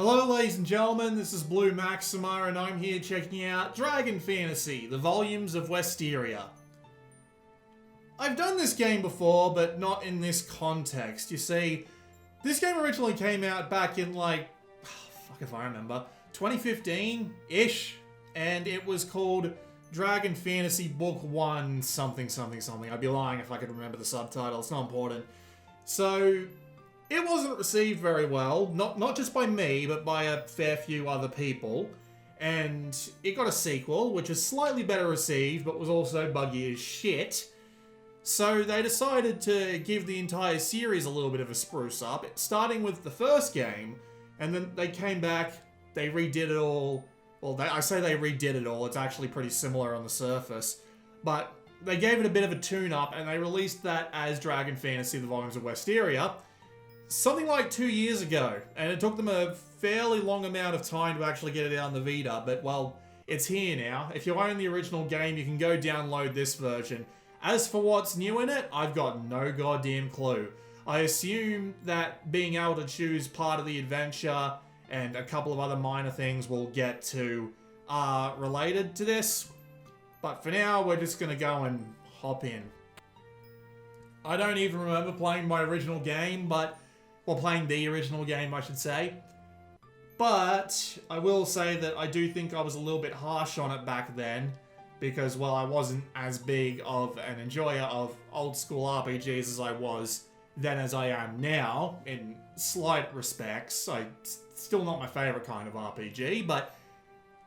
Hello ladies and gentlemen, this is Blue Maxima and I'm here checking out Dragon Fantasy, the volumes of Westeria. I've done this game before, but not in this context. You see, this game originally came out back in fuck if I remember, 2015-ish, and it was called Dragon Fantasy Book 1 something. I'd be lying if I could remember the subtitle, it's not important. So, it wasn't received very well, not just by me, but by a fair few other people. And it got a sequel, which was slightly better received, but was also buggy as shit. So they decided to give the entire series a little bit of a spruce up, starting with the first game, and then they came back, they redid it all. Well, I say they redid it all, it's actually pretty similar on the surface. But they gave it a bit of a tune-up, and they released that as Dragon Fantasy, the Volumes of Westeria, something like 2 years ago, and it took them a fairly long amount of time to actually get it out on the Vita, but well, it's here now. If you own the original game, you can go download this version. As for what's new in it, I've got no goddamn clue. I assume that being able to choose part of the adventure and a couple of other minor things we'll get to are related to this, but for now, we're just gonna go and hop in. I don't even remember playing my original game, playing the original game, I should say. But I will say that I do think I was a little bit harsh on it back then, because, well, I wasn't as big of an enjoyer of old school RPGs as I was then as I am now, in slight respects. Still not my favorite kind of RPG, but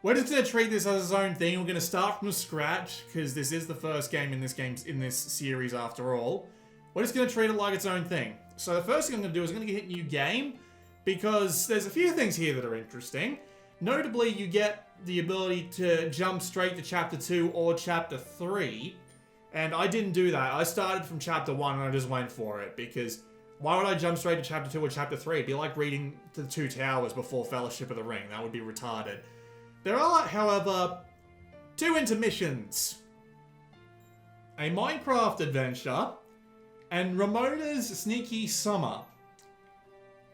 we're just going to treat this as its own thing. We're going to start from scratch, because this is the first game in this series after all. We're just going to treat it like its own thing. So the first thing I'm going to do is I'm going to hit new game, because there's a few things here that are interesting. Notably, you get the ability to jump straight to Chapter 2 or Chapter 3, and I didn't do that. I started from Chapter 1 and I just went for it, because why would I jump straight to Chapter 2 or Chapter 3? It'd be like reading The Two Towers before Fellowship of the Ring. That would be retarded. There are, however, two intermissions. A Minecraft adventure and Ramona's Sneaky Summer.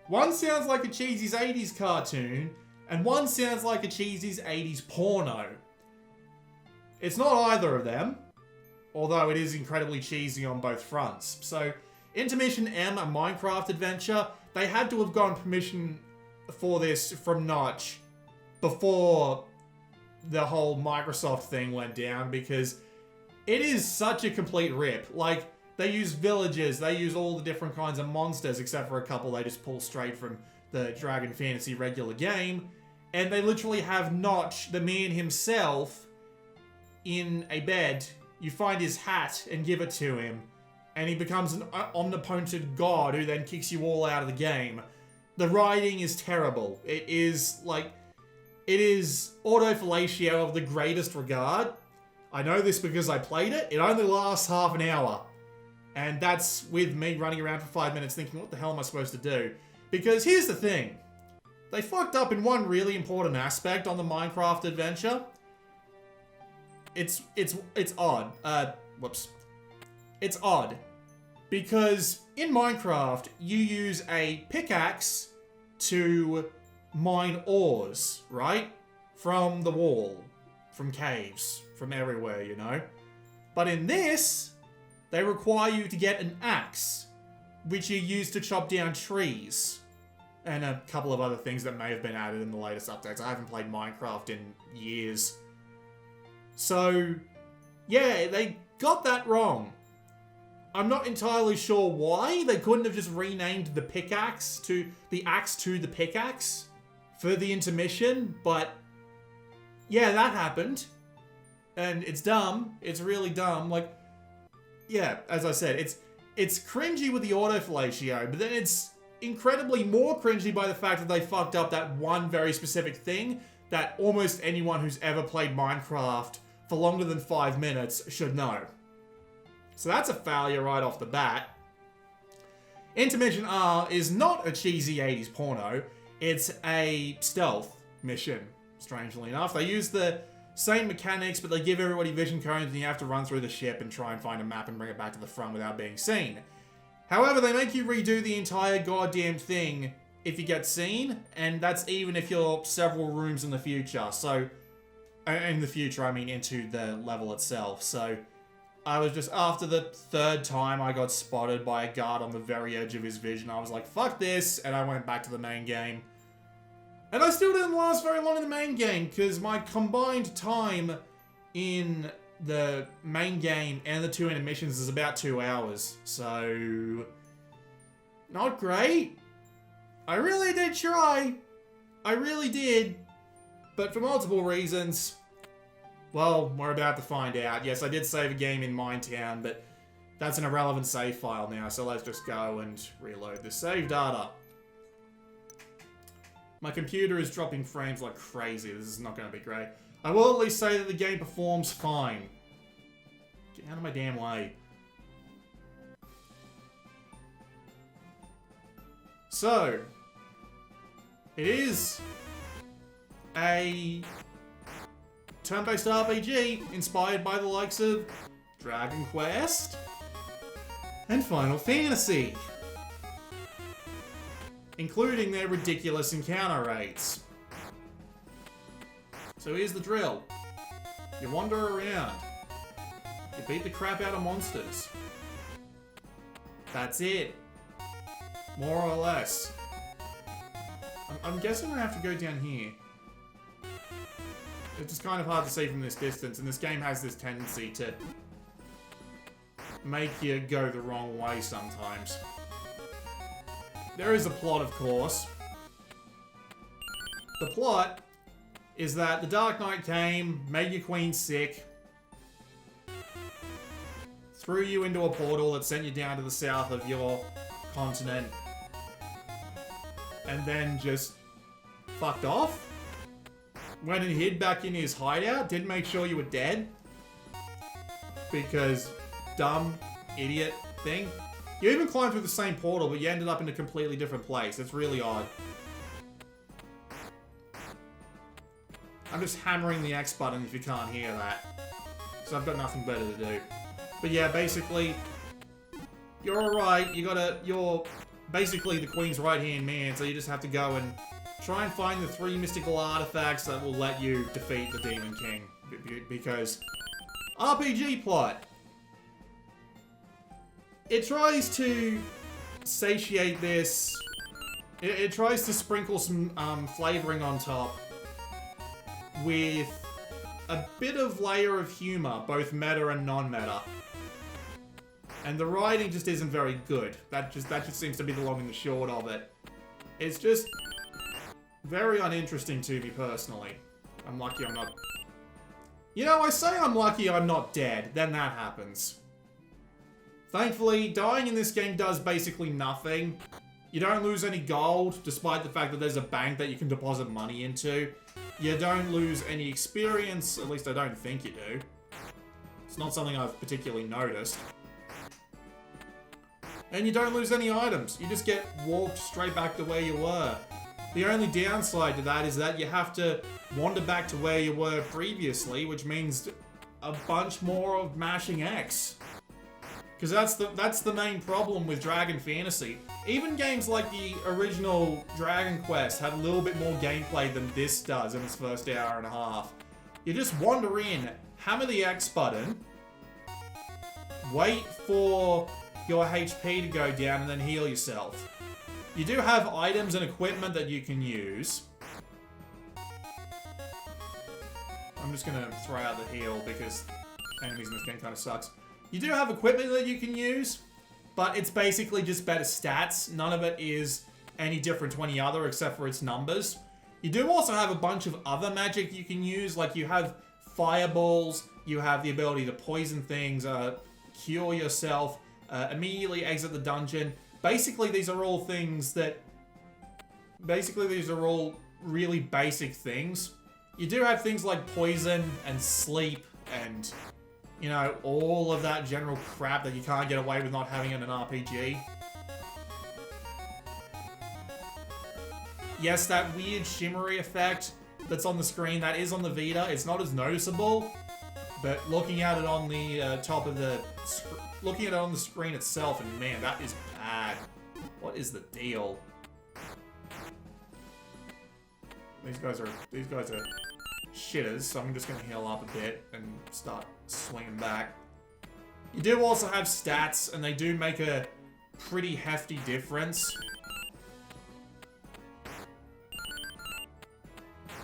One sounds like a cheesy's 80s cartoon, and one sounds like a cheesy's 80s porno. It's not either of them, although it is incredibly cheesy on both fronts. So, Intermission M, a Minecraft adventure, they had to have gotten permission for this from Notch before the whole Microsoft thing went down, because it is such a complete rip. Like, they use villages, they use all the different kinds of monsters, except for a couple they just pull straight from the Dragon Fantasy regular game. And they literally have Notch, the man himself, in a bed. You find his hat and give it to him, and he becomes an omnipotent god who then kicks you all out of the game. The writing is terrible. It is autofellatio of the greatest regard. I know this because I played it. It only lasts half an hour. And that's with me running around for 5 minutes thinking, what the hell am I supposed to do? Because here's the thing. They fucked up in one really important aspect on the Minecraft adventure. It's odd. It's odd. Because in Minecraft, you use a pickaxe to mine ores, right? From the wall, from caves, from everywhere, you know? But in this, they require you to get an axe, which you use to chop down trees, and a couple of other things that may have been added in the latest updates. I haven't played Minecraft in years. So, yeah, they got that wrong. I'm not entirely sure why. They couldn't have just renamed the pickaxe to the axe to the pickaxe for the intermission, but yeah, that happened. And it's dumb. It's really dumb. Like, yeah, as I said, it's cringy with the autofellatio, but then it's incredibly more cringy by the fact that they fucked up that one very specific thing that almost anyone who's ever played Minecraft for longer than 5 minutes should know. So that's a failure right off the bat. Intermission R is not a cheesy 80s porno. It's a stealth mission, strangely enough. They use the same mechanics, but they give everybody vision cones and you have to run through the ship and try and find a map and bring it back to the front without being seen. However, they make you redo the entire goddamn thing if you get seen, and that's even if you're several rooms in the future. So, in the future, I mean into the level itself. So, I was just, after the third time I got spotted by a guard on the very edge of his vision, I was like, fuck this, and I went back to the main game. And I still didn't last very long in the main game, because my combined time in the main game and the 2 intermissions is about 2 hours. So, not great. I really did try. I really did. But for multiple reasons, well, we're about to find out. Yes, I did save a game in Minetown, but that's an irrelevant save file now, so let's just go and reload the save data. My computer is dropping frames like crazy. This is not going to be great. I will at least say that the game performs fine. Get out of my damn way. So, it is a turn-based RPG inspired by the likes of Dragon Quest and Final Fantasy, including their ridiculous encounter rates. So here's the drill. You wander around. You beat the crap out of monsters. That's it. More or less. I'm guessing I have to go down here. It's just kind of hard to see from this distance, and this game has this tendency to make you go the wrong way sometimes. There is a plot, of course. The plot is that the Dark Knight came, made your queen sick, threw you into a portal that sent you down to the south of your continent, and then just fucked off. Went and hid back in his hideout, didn't make sure you were dead. Because, dumb, idiot thing. You even climbed through the same portal, but you ended up in a completely different place. It's really odd. I'm just hammering the X button if you can't hear that. So I've got nothing better to do. But yeah, basically, you're alright. You're basically the Queen's right-hand man, so you just have to go and try and find the 3 mystical artifacts that will let you defeat the Demon King. Because RPG plot. It tries to satiate this. It tries to sprinkle some flavoring on top with a bit of layer of humor, both meta and non-meta. And the writing just isn't very good. That just seems to be the long and the short of it. It's just very uninteresting to me personally. I'm lucky I'm not... You know, I say I'm lucky I'm not dead, then that happens. Thankfully, dying in this game does basically nothing. You don't lose any gold, despite the fact that there's a bank that you can deposit money into. You don't lose any experience, at least I don't think you do. It's not something I've particularly noticed. And you don't lose any items. You just get walked straight back to where you were. The only downside to that is that you have to wander back to where you were previously, which means a bunch more of mashing X. Because that's the main problem with Dragon Fantasy. Even games like the original Dragon Quest had a little bit more gameplay than this does in its first hour and a half. You just wander in, hammer the X button, wait for your HP to go down, and then heal yourself. You do have items and equipment that you can use. I'm just gonna throw out the heal because enemies in this game kind of sucks. You do have equipment that you can use, but it's basically just better stats. None of it is any different to any other except for its numbers. You do also have a bunch of other magic you can use, like you have fireballs, you have the ability to poison things, cure yourself, immediately exit the dungeon. Basically, these are all things that... Basically, these are all really basic things. You do have things like poison and sleep and... You know, all of that general crap that you can't get away with not having in an RPG. Yes, that weird shimmery effect that's on the screen, that is on the Vita. It's not as noticeable, but looking at it on the top of the... Looking at it on the screen itself, and man, that is bad. What is the deal? These guys are shitters, so I'm just gonna heal up a bit and start swinging back. You do also have stats, and they do make a pretty hefty difference.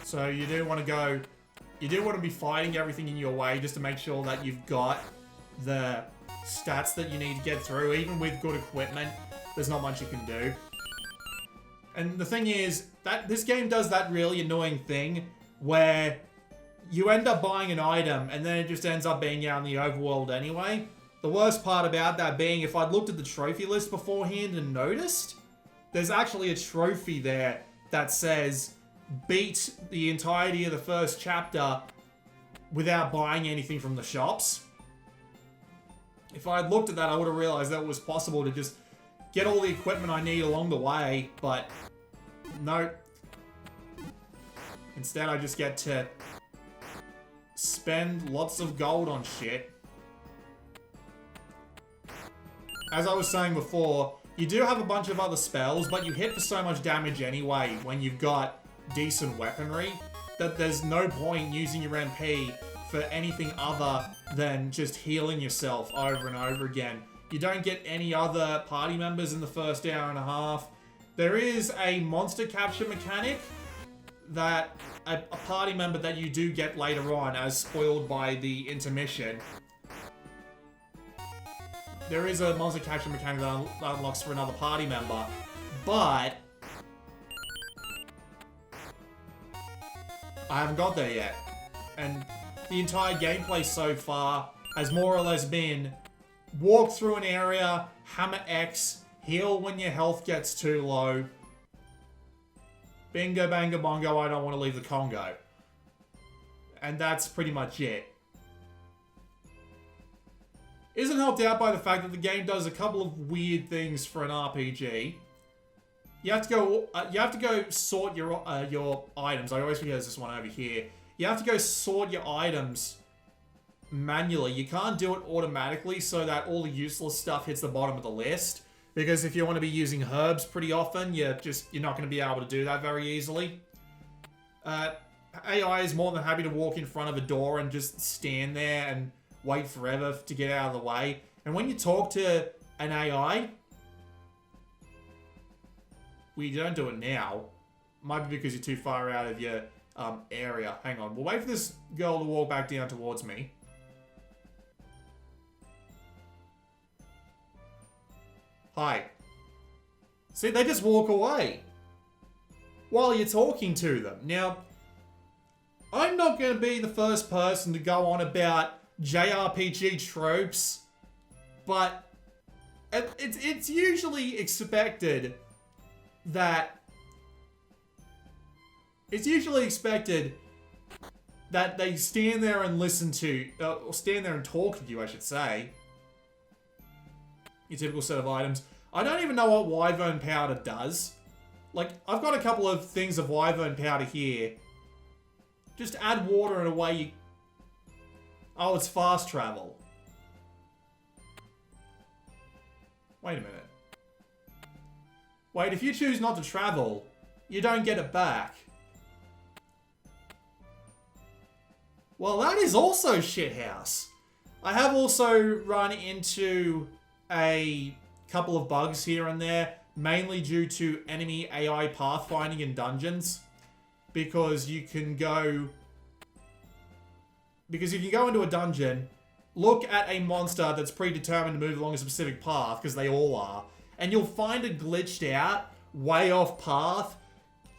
So you do want to go... You do want to be fighting everything in your way just to make sure that you've got the stats that you need to get through. Even with good equipment, there's not much you can do. And the thing is, that this game does that really annoying thing where you end up buying an item and then it just ends up being out in the overworld anyway. The worst part about that being, if I'd looked at the trophy list beforehand and noticed, there's actually a trophy there that says, beat the entirety of the first chapter without buying anything from the shops. If I had looked at that, I would have realized that it was possible to just get all the equipment I need along the way, but no. Instead, I just get to spend lots of gold on shit. As I was saying before, you do have a bunch of other spells, but you hit for so much damage anyway when you've got decent weaponry that there's no point using your MP for anything other than just healing yourself over and over again. You don't get any other party members in the first hour and a half. There is a monster capture mechanic that a party member that you do get later on, as spoiled by the intermission. There is a monster capture mechanic that unlocks for another party member, but I haven't got there yet. And the entire gameplay so far has more or less been walk through an area, hammer X, heal when your health gets too low. Bingo, bango, bongo, I don't want to leave the Congo. And that's pretty much it. Isn't helped out by the fact that the game does a couple of weird things for an RPG. You have to go sort your items. I always forget there's this one over here. You have to go sort your items manually. You can't do it automatically so that all the useless stuff hits the bottom of the list. Because if you want to be using herbs pretty often, you're not going to be able to do that very easily. AI is more than happy to walk in front of a door and just stand there and wait forever to get out of the way. And when you talk to an AI, we don't do it now. Might be because you're too far out of your area. Hang on, we'll wait for this girl to walk back down towards me. Hi. See, they just walk away while you're talking to them. Now, I'm not going to be the first person to go on about JRPG tropes, but it's usually expected that they stand there and listen to, or stand there and talk to you, I should say. Your typical set of items. I don't even know what Wyvern Powder does. Like, I've got a couple of things of Wyvern Powder here. Just add water and away you... Oh, it's fast travel. Wait a minute. Wait, if you choose not to travel, you don't get it back. Well, that is also shithouse. I have also run into a couple of bugs here and there, mainly due to enemy AI pathfinding in dungeons. Because you can go... Because if you go into a dungeon, look at a monster that's predetermined to move along a specific path, because they all are, and you'll find it glitched out, way off path,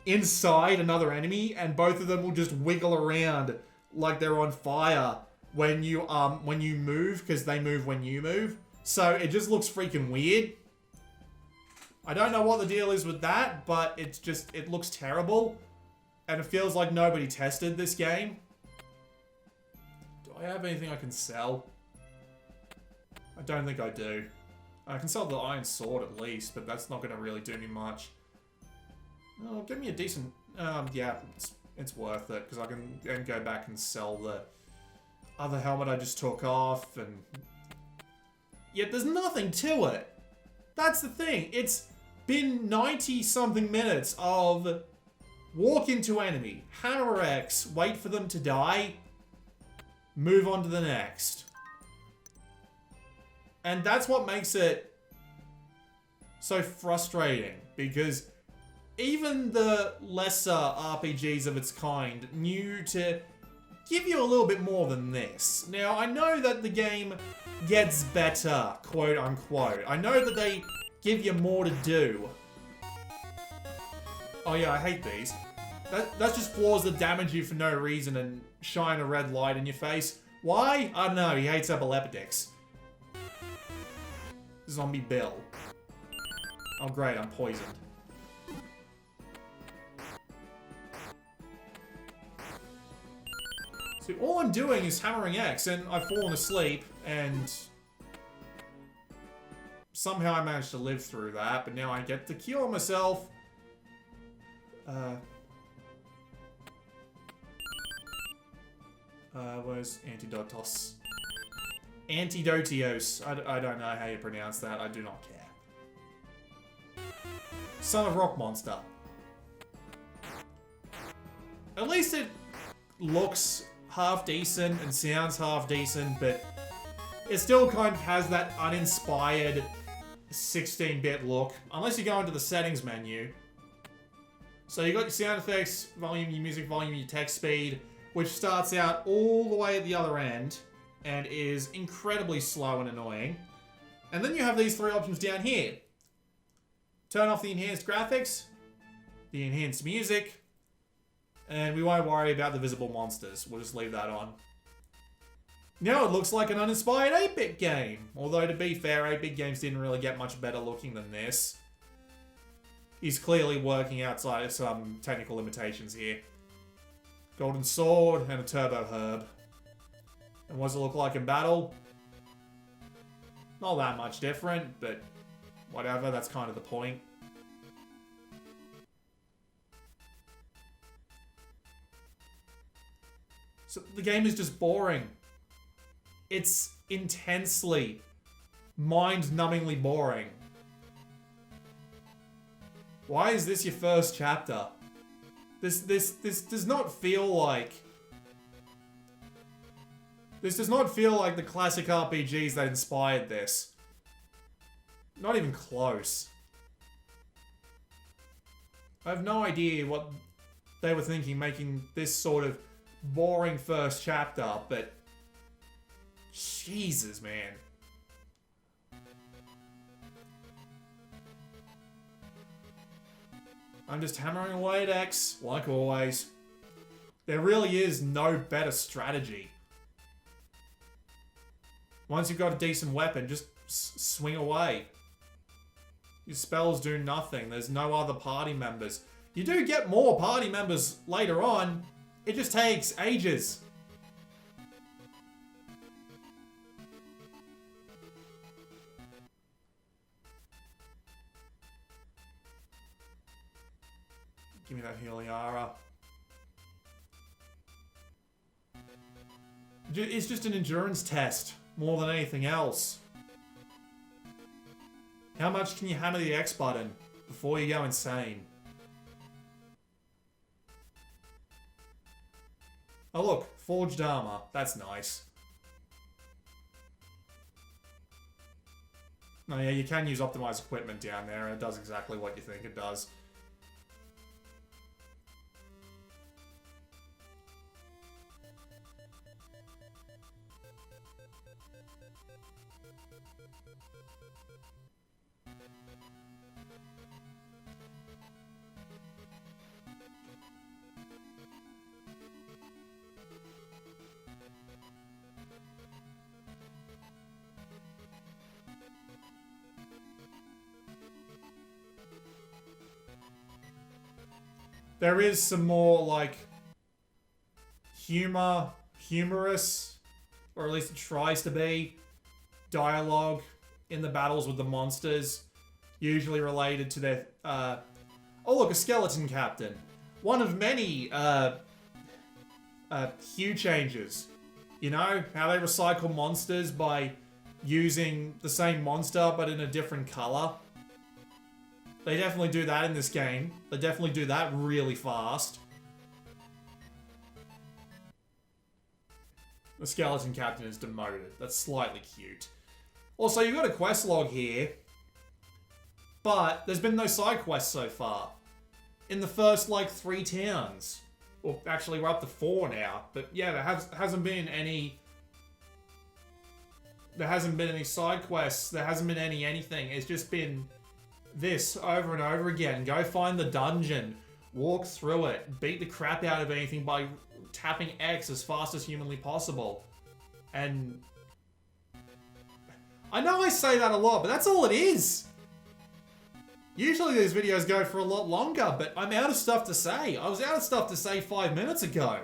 inside another enemy, and both of them will just wiggle around like they're on fire when you move, because they move when you move. So it just looks freaking weird. I don't know what the deal is with that, but it looks terrible. And it feels like nobody tested this game. Do I have anything I can sell? I don't think I do. I can sell the iron sword at least, but that's not going to really do me much. Oh, give me a decent... yeah, it's worth it, because I can then go back and sell the other helmet I just took off, and... Yet there's nothing to it. That's the thing. It's been 90-something minutes of Walk into enemy, hammer X, wait for them to die, move on to the next. And that's what makes it so frustrating, because even the lesser RPGs of its kind knew to give you a little bit more than this. Now, I know that the game gets better, quote unquote. I know that they give you more to do. Oh yeah, I hate these. That's just floors that damage you for no reason and shine a red light in your face. Why? I don't know, he hates epileptics. Zombie Bill. Oh great, I'm poisoned. So all I'm doing is hammering X, and I've fallen asleep, and somehow I managed to live through that, but now I get to cure myself. Where's Antidotos? Antidotios. I don't know how you pronounce that. I do not care. Son of Rock Monster. At least it looks half decent and sounds half decent, but it still kind of has that uninspired 16-bit look. Unless you go into the settings menu. So you got your sound effects, volume, your music volume, your text speed, which starts out all the way at the other end and is incredibly slow and annoying. And then you have these three options down here. Turn off the enhanced graphics, the enhanced music, and we won't worry about the visible monsters. We'll just leave that on. Now it looks like an uninspired 8-bit game. Although to be fair, 8-bit games didn't really get much better looking than this. He's clearly working outside of some technical limitations here. Golden Sword and a Turbo Herb. And what does it look like in battle? Not that much different, but whatever, that's kind of the point. So the game is just boring. It's intensely, mind-numbingly boring. Why is this your first chapter? This does not feel like... This does not feel like the classic RPGs that inspired this. Not even close. I have no idea what they were thinking making this sort of boring first chapter, but... Jesus, man. I'm just hammering away at X, like always. There really is no better strategy. Once you've got a decent weapon, just swing away. Your spells do nothing. There's no other party members. You do get more party members later on. It just takes ages. Give me that Heliara. It's just an endurance test, more than anything else. How much can you hammer the X button before you go insane? Oh look, forged armor. That's nice. No, yeah, you can use optimized equipment down there, and it does exactly what you think it does. There is some more, like, humorous, or at least it tries to be, dialogue in the battles with the monsters, usually related to their, oh look, a skeleton captain. One of many, hue changes. You know, how they recycle monsters by using the same monster, but in a different color. They definitely do that in this game. They definitely do that really fast. The skeleton captain is demoted. That's slightly cute. Also, you've got a quest log here. But there's been no side quests so far. In the first, like, 3 towns. Well, actually, we're up to 4 now. But yeah, there hasn't been any... There hasn't been any side quests. There hasn't been anything. It's just been this over and over again. Go find the dungeon. Walk through it. Beat the crap out of anything by tapping X as fast as humanly possible. And... I know I say that a lot, but that's all it is. Usually these videos go for a lot longer, but I'm out of stuff to say. I was out of stuff to say 5 minutes ago.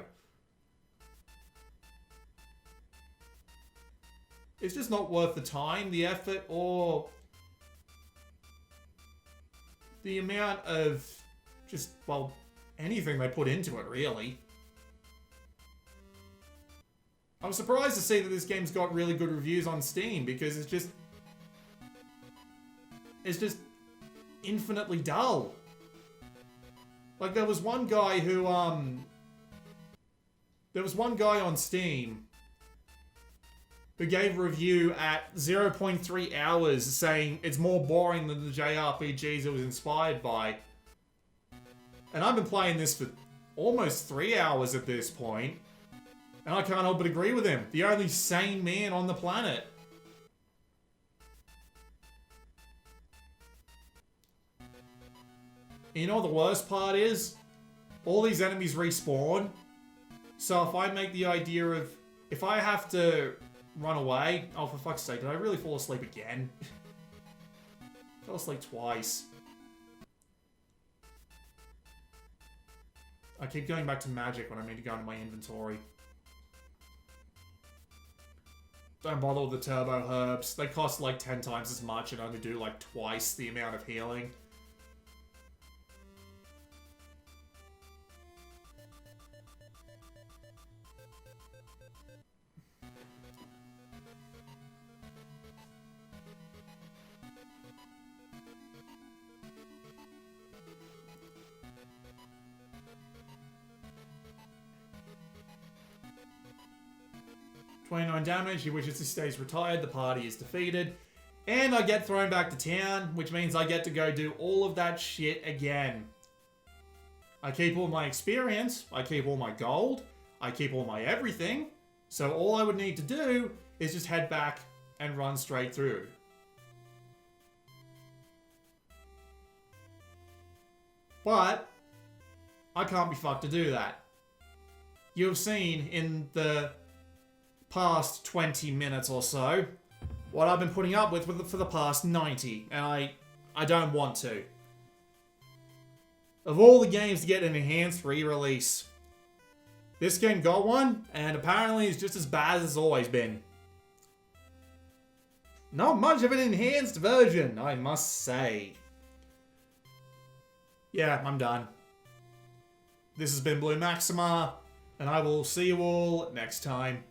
It's just not worth the time, the effort, or the amount of just, well, anything they put into it, really. I'm surprised to see that this game's got really good reviews on Steam, because it's just infinitely dull. Like, there was one guy who, there was one guy on Steam who gave a review at 0.3 hours saying it's more boring than the JRPGs it was inspired by. And I've been playing this for almost 3 hours at this point, and I can't help but agree with him. The only sane man on the planet. You know what the worst part is? All these enemies respawn. So if I make the idea of... If I have to run away... Oh, for fuck's sake, did I really fall asleep again? Fell asleep twice. I keep going back to magic when I need to go into my inventory. Don't bother with the turbo herbs. They cost like 10 times as much and only do like twice the amount of healing. 29 damage, he wishes he stays retired, the party is defeated, and I get thrown back to town, which means I get to go do all of that shit again. I keep all my experience, I keep all my gold, I keep all my everything, so all I would need to do is just head back and run straight through. But I can't be fucked to do that. You've seen in the past 20 minutes or so what I've been putting up with for the past 90, and I don't want to. Of all the games to get an enhanced re-release, this game got one, and apparently it's just as bad as it's always been. Not much of an enhanced version, I must say. Yeah, I'm done. This has been Blue Maxima, and I will see you all next time.